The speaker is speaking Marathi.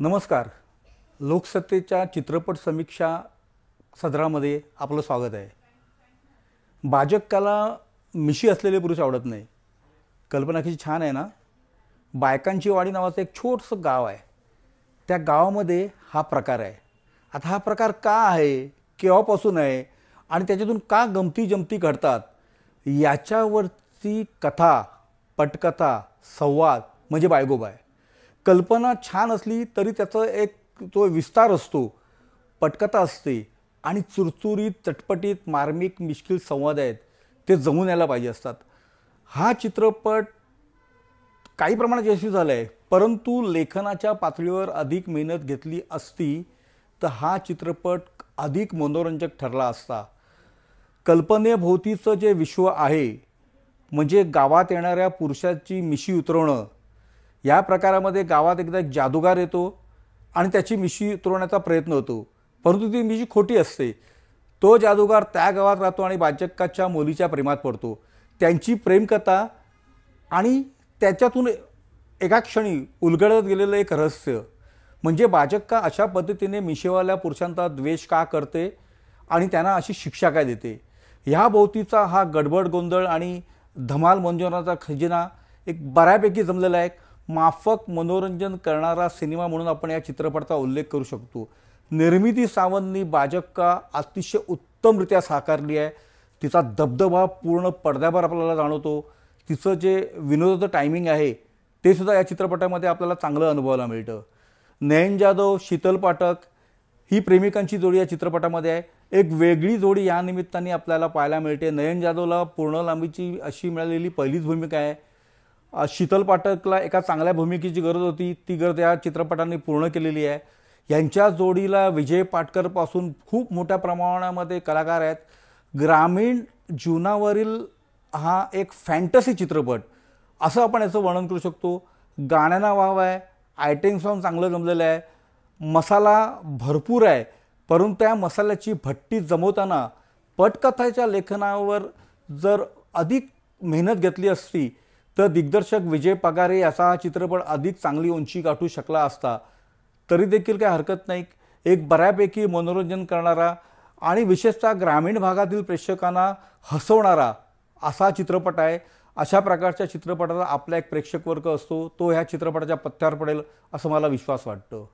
नमस्कार. लोकसत्तेच्या चित्रपट समीक्षा सदरामध्ये आपलं स्वागत आहे. भाजकाला मिशी असलेले पुरुष आवडत नाही. कल्पना किती छान आहे ना. बायकांची वाडी नावाचं एक छोटंसं गाव आहे. त्या गावामध्ये हा प्रकार आहे. आता हा प्रकार का आहे, केव्हापासून आहे आणि त्याच्यातून का गमती जमती घडतात याच्यावरती कथा, पटकथा, संवाद म्हणजे बायगोबा आहे. कल्पना छान असली तरी त्याचा एक तो विस्तार असतो, पटकथा असते आणि चुरचुरीत, चटपटीत, मार्मिक, मिश्किल संवाद आहेत ते जमून यायला पाहिजे असतात. हा चित्रपट काही प्रमाणात यशस्वी झाला आहे, परंतु लेखनाच्या पातळीवर अधिक मेहनत घेतली असती तर हा चित्रपट अधिक मनोरंजक ठरला असता. कल्पनेभोवतीचं जे विश्व आहे म्हणजे गावात येणाऱ्या पुरुषाची मिशी उतरवणं, या प्रकारामध्ये गावात एकदा एक जादूगार येतो आणि त्याची मिशी उतरवण्याचा प्रयत्न होतो, परंतु ती मिशी खोटी असते. तो जादूगार त्या गावात राहतो आणि बाचक्काच्या मुलीच्या प्रेमात पडतो. त्यांची प्रेमकथा आणि त्याच्यातून एका क्षणी उलगडत गेलेलं एक रहस्य म्हणजे बाचक्का अशा पद्धतीने मिशेवाल्या पुरुषांचा द्वेष का करते आणि त्यांना अशी शिक्षा काय देते, ह्या भोवतीचा हा गडबड गोंधळ आणि धमाल मंजोराचा खजिना एक बऱ्यापैकी जमलेला आहे. माफक मनोरंजन करणारा सिनेमा म्हणून आपण या चित्रपटाचा उल्लेख करू शकतो. निर्मिती सावंतनी बाचक्का अतिशय उत्तमरित्या साकारली आहे. तिचा दबदबा पूर्ण पडद्यावर आपल्याला जाणवतो. तिचं जे विनोदाचं टायमिंग आहे ते सुद्धा या चित्रपटामध्ये आपल्याला चांगलं अनुभवायला मिळतं. नयन जाधव, शीतल पाठक ही प्रेमिकांची जोडी या चित्रपटामध्ये आहे. एक वेगळी जोडी या निमित्ताने आपल्याला पाहायला मिळते. नयन जाधवला पूर्ण लांबीची अशी मिळालेली पहिलीच भूमिका आहे. शीतल पाठकला एका चांगल्या भूमिकेची गरज होती, ती गरज या चित्रपटाने पूर्ण केलेली आहे. यांच्या जोडीला विजय पाटकरपासून खूप मोठ्या प्रमाणामध्ये कलाकार आहेत. ग्रामीण जीवनावरील हा एक फॅन्टसी चित्रपट असं आपण याचं वर्णन करू शकतो. गाण्यांना वाव आहे, आयटम सॉन्ग चांगलं जमलेलं आहे, मसाला भरपूर आहे, परंतु त्या मसाल्याची भट्टी जमवताना पटकथेच्या लेखनावर जर अधिक मेहनत घेतली असती तर दिग्दर्शक विजय पगारे याचा हा चित्रपट अधिक चांगली उंची गाठू शकला असता. तरी देखील काही हरकत नाही. एक बऱ्यापैकी मनोरंजन करणारा आणि विशेषतः ग्रामीण भागातील प्रेक्षकांना हसवणारा असा चित्रपट आहे. अशा प्रकारच्या चित्रपटाचा आपला एक प्रेक्षक वर्ग असतो, तो ह्या चित्रपटाच्या पथ्यावर पडेल असं मला विश्वास वाटतो.